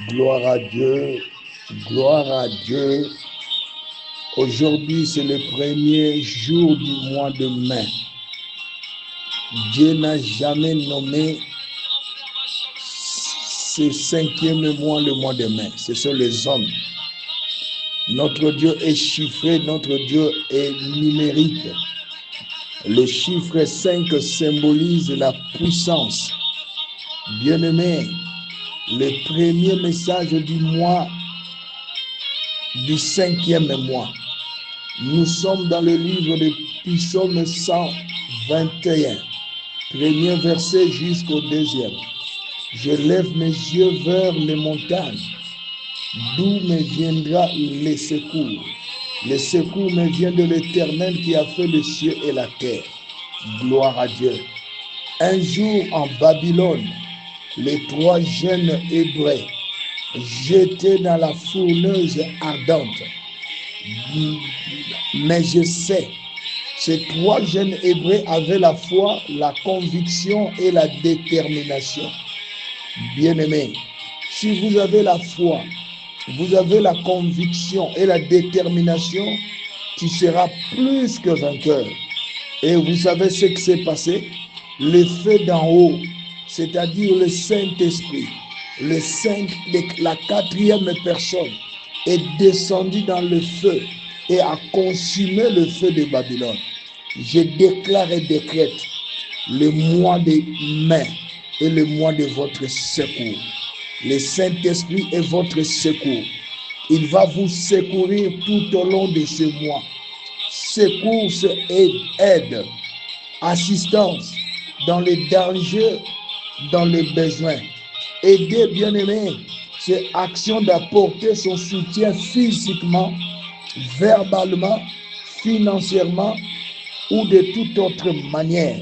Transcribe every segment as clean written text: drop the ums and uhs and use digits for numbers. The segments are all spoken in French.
Gloire à Dieu, gloire à Dieu. Aujourd'hui, c'est le premier jour du mois de mai. Dieu n'a jamais nommé ce cinquième mois le mois de mai. Ce sont les hommes. Notre Dieu est chiffré, notre Dieu est numérique. Le chiffre 5 symbolise la puissance. Bien-aimé, le premier message du mois, du cinquième mois. Nous sommes dans le livre de Psaume 121, premier verset jusqu'au deuxième. Je lève mes yeux vers les montagnes, d'où me viendra le secours. Le secours me vient de l'Éternel qui a fait le ciel et la terre. Gloire à Dieu. Un jour en Babylone, les 3 jeunes Hébreux jetés dans la fourneuse ardente. Mais je sais, ces 3 jeunes Hébreux avaient la foi, la conviction et la détermination. Bien-aimés, si vous avez la foi, vous avez la conviction et la détermination, tu seras plus que vainqueur. Et vous savez ce qui s'est passé? Le feu d'en haut, c'est-à-dire le Saint-Esprit, la 4e personne, est descendu dans le feu et a consumé le feu de Babylone. Je déclare et décrète le mois de mai est le mois de votre secours. Le Saint-Esprit est votre secours. Il va vous secourir tout au long de ce mois. Secours, aide, assistance dans les dangers, dans les besoins. Aider, bien-aimé, c'est action d'apporter son soutien physiquement, verbalement, financièrement ou de toute autre manière.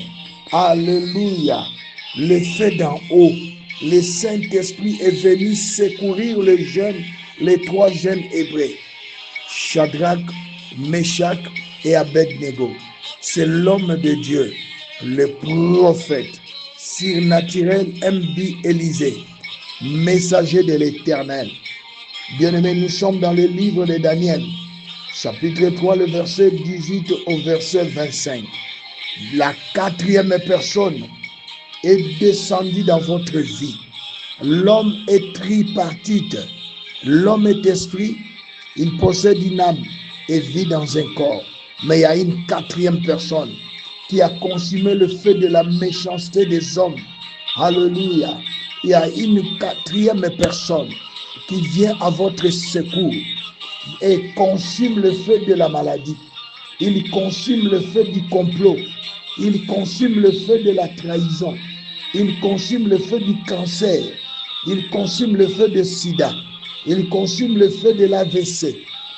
Alléluia. Le feu d'en haut, le Saint-Esprit est venu secourir les 3 jeunes Hébreux, Shadrach, Meshach et Abednego. C'est l'homme de Dieu, le prophète surnaturel M.B. Élisée, messager de l'Éternel. Bien-aimés, nous sommes dans le livre de Daniel, chapitre 3, le verset 18 au verset 25. La 4e personne est descendue dans votre vie. L'homme est tripartite. L'homme est esprit, il possède une âme et vit dans un corps. Mais il y a une 4e personne qui a consumé le feu de la méchanceté des hommes. Alléluia. Il y a une 4e personne qui vient à votre secours et consume le feu de la maladie. Il consume le feu du complot. Il consume le feu de la trahison. Il consume le feu du cancer. Il consume le feu de sida. Il consume le feu de l'AVC.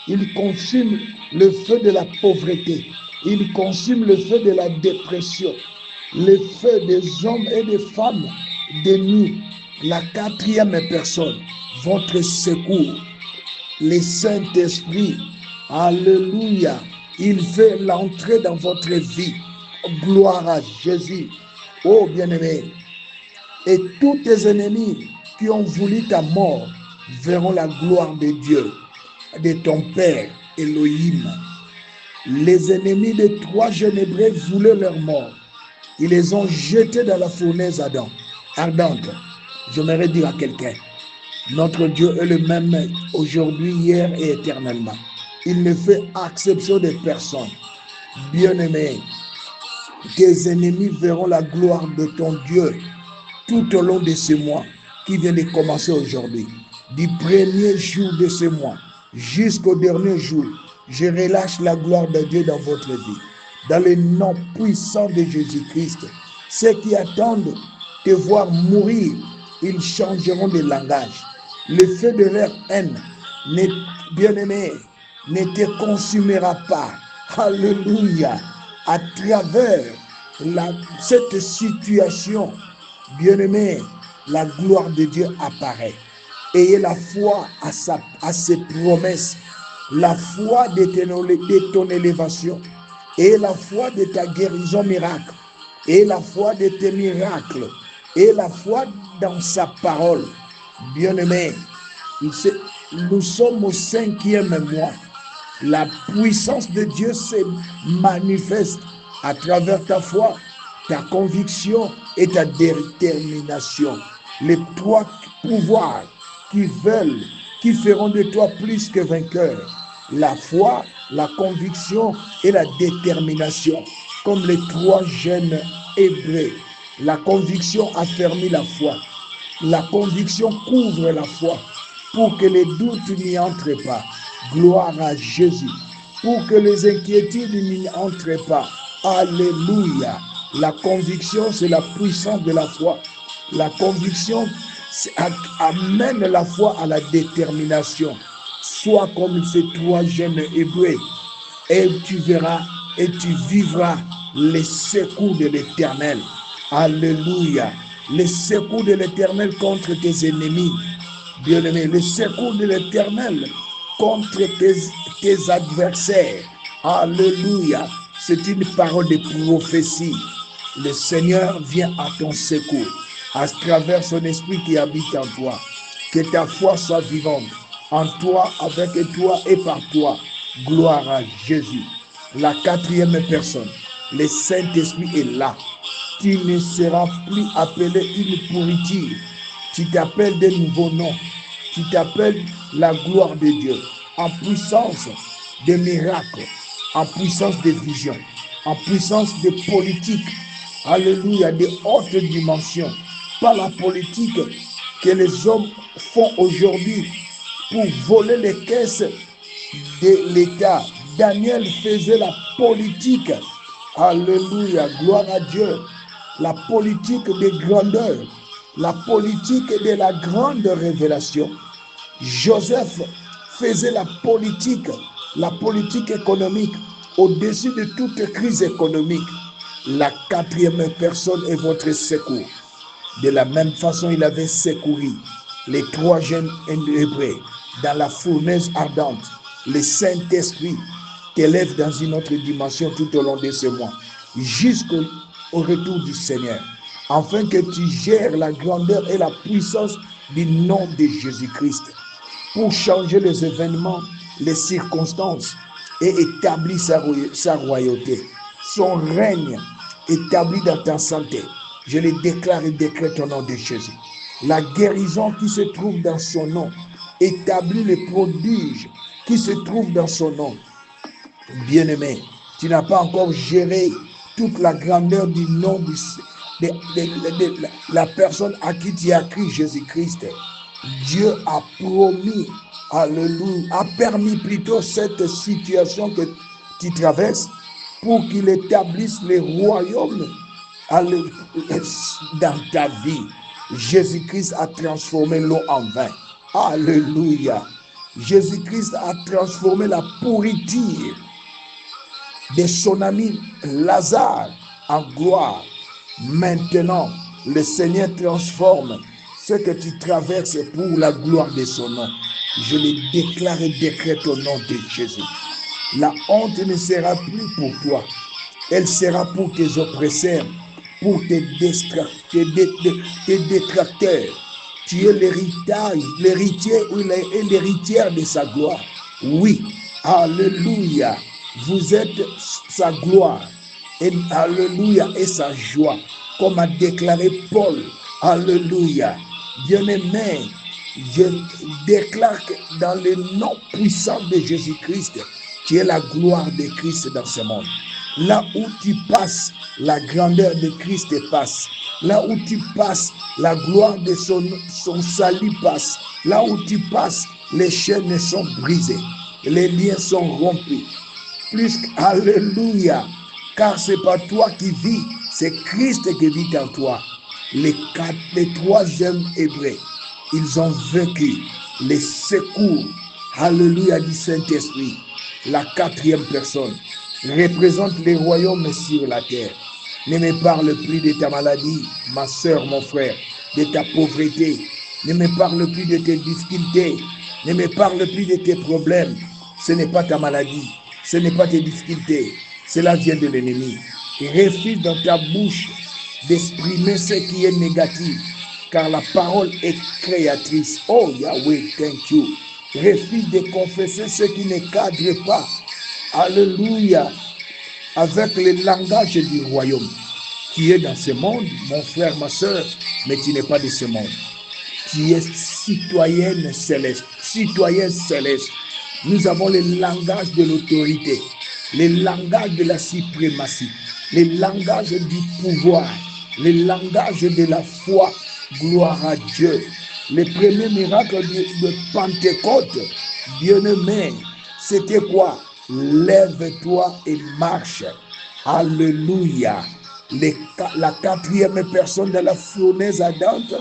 Il consume le feu de la pauvreté. Il consume le feu de la dépression. Le feu des hommes et des femmes de nous. La 4e personne, votre secours. Le Saint-Esprit, alléluia, il fait l'entrée dans votre vie. Gloire à Jésus. Oh bien-aimé, et tous tes ennemis qui ont voulu ta mort verront la gloire de Dieu, de ton Père Elohim. Les ennemis des 3 jeunes Hébreux voulaient leur mort. Ils les ont jetés dans la fournaise ardente. J'aimerais dire à quelqu'un, notre Dieu est le même aujourd'hui, hier et éternellement. Il ne fait exception de personne. Bien-aimé, tes ennemis verront la gloire de ton Dieu tout au long de ce mois qui vient de commencer aujourd'hui. Du premier jour de ce mois jusqu'au dernier jour, je relâche la gloire de Dieu dans votre vie. Dans le nom puissant de Jésus-Christ, ceux qui attendent te voir mourir, ils changeront de langage. Le feu de leur haine, bien-aimé, ne te consumera pas. Alléluia. À travers cette situation, bien-aimé, la gloire de Dieu apparaît. Ayez la foi à ses promesses, la foi de ton élévation, et la foi de ta guérison miracle, et la foi de tes miracles, et la foi dans sa parole. Bien-aimé, nous sommes au 5e mois. La puissance de Dieu se manifeste à travers ta foi, ta conviction et ta détermination. Les trois pouvoirs qui feront de toi plus que vainqueur. La foi, la conviction et la détermination. Comme les 3 jeunes Hébreux. La conviction affermit la foi. La conviction couvre la foi pour que les doutes n'y entrent pas. Gloire à Jésus. Pour que les inquiétudes n'y entrent pas. Alléluia. La conviction, c'est la puissance de la foi. La conviction amène la foi à la détermination. Sois comme ces 3 jeunes Hébreux et tu verras et tu vivras les secours de l'Éternel. Alléluia. Les secours de l'Éternel contre tes ennemis. Bien-aimé, les secours de l'Éternel contre tes adversaires. Alléluia. C'est une parole de prophétie. Le Seigneur vient à ton secours à travers son esprit qui habite en toi. Que ta foi soit vivante en toi, avec toi et par toi. Gloire à Jésus. La 4e personne, le Saint-Esprit est là. Tu ne seras plus appelé une pourriture. Tu t'appelles de nouveaux noms. Tu t'appelles la gloire de Dieu. En puissance de miracles, en puissance de vision, en puissance de politique. Alléluia, de haute dimension. Pas la politique que les hommes font aujourd'hui pour voler les caisses de l'État. Daniel faisait la politique. Alléluia, gloire à Dieu. La politique de grandeur, la politique de la grande révélation. Joseph faisait la politique économique au-dessus de toute crise économique. La 4e personne est votre secours. De la même façon, il avait secouru les 3 jeunes Hébreux dans la fournaise ardente. Le Saint-Esprit t'élève dans une autre dimension tout au long de ce mois, jusqu'au retour du Seigneur, afin que tu gères la grandeur et la puissance du nom de Jésus-Christ pour changer les événements, les circonstances et établir sa royauté, son règne établi dans ta santé. Je le déclare et décrète au nom de Jésus. La guérison qui se trouve dans son nom établit les prodiges qui se trouvent dans son nom. Bien-aimé, tu n'as pas encore géré toute la grandeur du nom de la personne à qui tu as crié Jésus-Christ. Dieu a promis, alléluia, a permis plutôt cette situation que tu traverses pour qu'il établisse les royaumes dans ta vie. Jésus-Christ a transformé l'eau en vin. Alléluia. Jésus-Christ a transformé la pourriture de son ami Lazare en gloire. Maintenant, le Seigneur transforme ce que tu traverses pour la gloire de son nom. Je le déclare et décrète au nom de Jésus. La honte ne sera plus pour toi. Elle sera pour tes oppresseurs, pour tes détracteurs. Tu es l'héritier et l'héritière de sa gloire. Oui, alléluia. Vous êtes sa gloire. Et alléluia, et sa joie. Comme a déclaré Paul. Alléluia. Bien-aimé, je déclare que dans le nom puissant de Jésus-Christ, tu es la gloire de Christ dans ce monde. Là où tu passes, la grandeur de Christ passe. Là où tu passes, la gloire de son salut passe. Là où tu passes, les chaînes sont brisées. Les liens sont rompus. Plus alléluia. Car c'est pas toi qui vis, c'est Christ qui vit en toi. Les 3e Hébreux, ils ont vaincu les secours, alléluia, du Saint-Esprit. La 4e personne représente les royaumes sur la terre. Ne me parle plus de ta maladie, ma soeur, mon frère, de ta pauvreté. Ne me parle plus de tes difficultés. Ne me parle plus de tes problèmes. Ce n'est pas ta maladie, ce n'est pas tes difficultés. Cela vient de l'ennemi. Refuse dans ta bouche d'exprimer ce qui est négatif, car la parole est créatrice. Oh Yahweh, thank you. Refuse de confesser ce qui ne cadre pas. Alléluia. Avec le langage du royaume. Tu es dans ce monde, mon frère, ma soeur, mais tu n'es pas de ce monde. Tu es citoyenne céleste, citoyen céleste. Nous avons le langage de l'autorité, le langage de la suprématie, le langage du pouvoir, le langage de la foi. Gloire à Dieu. Le premier miracle de Pentecôte, bien-aimé, c'était quoi? Lève-toi et marche. Alléluia. La quatrième personne de la fournaise ardente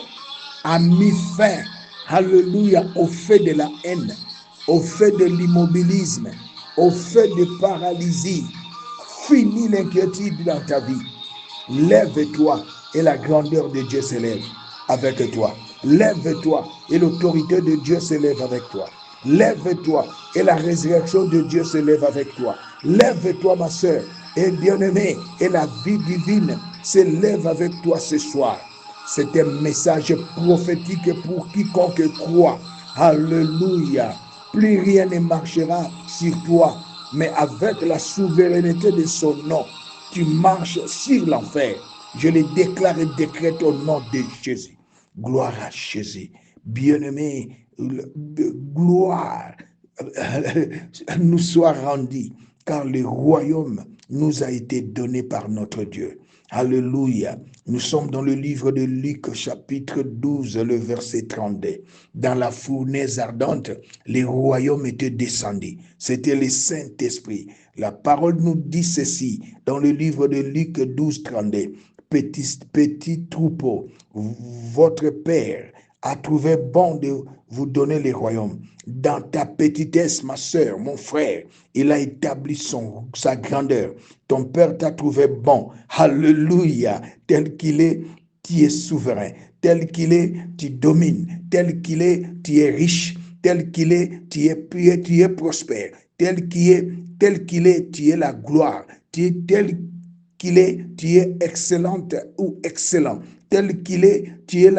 a mis fin, alléluia, au fait de la haine, au fait de l'immobilisme, au fait de paralysie. Finis l'inquiétude dans ta vie. Lève-toi et la grandeur de Dieu s'élève avec toi. Lève-toi et l'autorité de Dieu s'élève avec toi. Lève-toi et la résurrection de Dieu s'élève avec toi. Lève-toi, ma soeur, et bien-aimée, et la vie divine s'élève avec toi ce soir. C'est un message prophétique pour quiconque croit. Alléluia. Plus rien ne marchera sur toi, mais avec la souveraineté de son nom, tu marches sur l'enfer. Je le déclare et décrète au nom de Jésus. Gloire à Jésus. Bien-aimé, gloire nous soit rendue, car le royaume nous a été donné par notre Dieu. Alléluia. Nous sommes dans le livre de Luc, chapitre 12, le verset 32. Dans la fournaise ardente, le royaume était descendu. C'était le Saint-Esprit. La parole nous dit ceci dans le livre de Luc 12, 32. Petit troupeau, votre Père a trouvé bon de vous donner le royaume. Dans ta petitesse, ma soeur, mon frère, il a établi sa grandeur. Ton Père t'a trouvé bon. Alléluia. Tel qu'il est, tu es souverain. Tel qu'il est, tu domines. Tel qu'il est, tu es riche. Tel qu'il est, tu es prospère. Tel qu'il est, tu es la gloire. Tel qu'il est, tu es excellente ou excellent. Tel qu'il est, tu es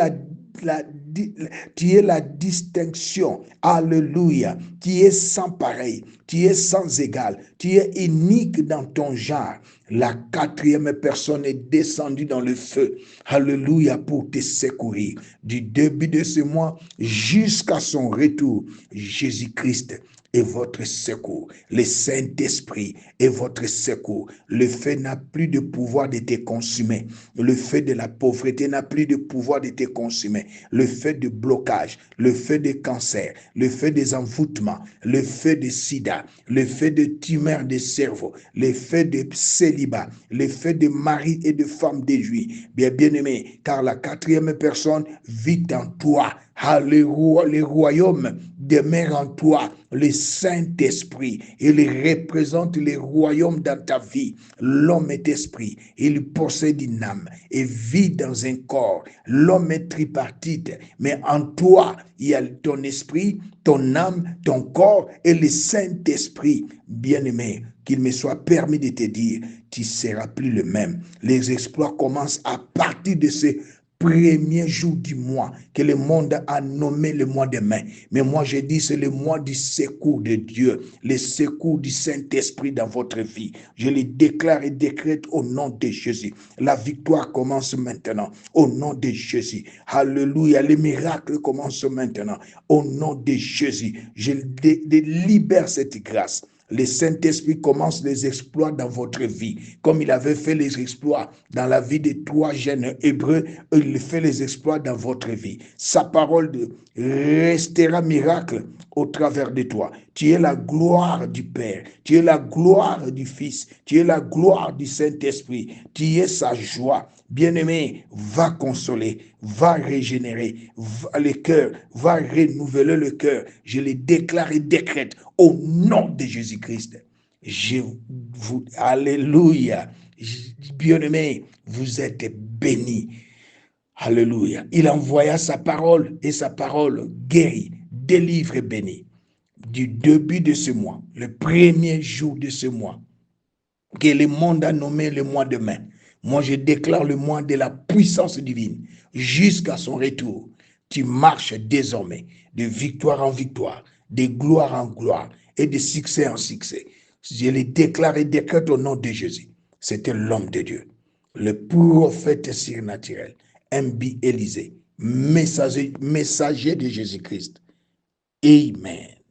tu es la distinction. Alléluia. Tu es sans pareil. Tu es sans égal. Tu es unique dans ton genre. La quatrième personne est descendue dans le feu. Alléluia, pour te secourir. Du début de ce mois jusqu'à son retour, Jésus-Christ est votre secours. Le Saint-Esprit est votre secours. Le feu n'a plus de pouvoir de te consumer. Le feu de la pauvreté n'a plus de pouvoir de te consumer. Le feu de blocage, le feu de cancer, le feu des envoûtements, le feu de sida, le feu de tumeur de cerveau, le feu de célibat, le feu de mari et de femme déjouis. Bien-aimé, car la quatrième personne vit en toi. Le royaume demeure en toi. Le Saint-Esprit, il représente le royaume dans ta vie. L'homme est esprit, il possède une âme et vit dans un corps. L'homme est tripartite, mais en toi, il y a ton esprit, ton âme, ton corps et le Saint-Esprit. Bien-aimé, qu'il me soit permis de te dire, tu ne seras plus le même. Les exploits commencent à partir de ce premier jour du mois que le monde a nommé le mois de mai. Mais moi, je dis, c'est le mois du secours de Dieu, le secours du Saint-Esprit dans votre vie. Je le déclare et décrète au nom de Jésus. La victoire commence maintenant, au nom de Jésus. Alléluia, les miracles commencent maintenant, au nom de Jésus. Je libère cette grâce. Le Saint-Esprit commence les exploits dans votre vie. Comme il avait fait les exploits dans la vie des 3 jeunes hébreux, il fait les exploits dans votre vie. Sa parole restera miracle au travers de toi. Tu es la gloire du Père. Tu es la gloire du Fils. Tu es la gloire du Saint-Esprit. Tu es sa joie. Bien-aimé, va consoler, va régénérer le cœur, va renouveler le cœur. Je le déclare et décrète au nom de Jésus-Christ. Alléluia. Bien-aimé, vous êtes bénis. Alléluia. Il envoya sa parole et sa parole guérit, délivre et bénit. Du début de ce mois, le premier jour de ce mois, que le monde a nommé le mois de mai. Moi, je déclare le mois de la puissance divine jusqu'à son retour. Tu marches désormais de victoire en victoire, de gloire en gloire et de succès en succès. Je les déclare et décrète au nom de Jésus. C'était l'homme de Dieu, le prophète surnaturel, M.B. Élisée, messager de Jésus-Christ. Amen.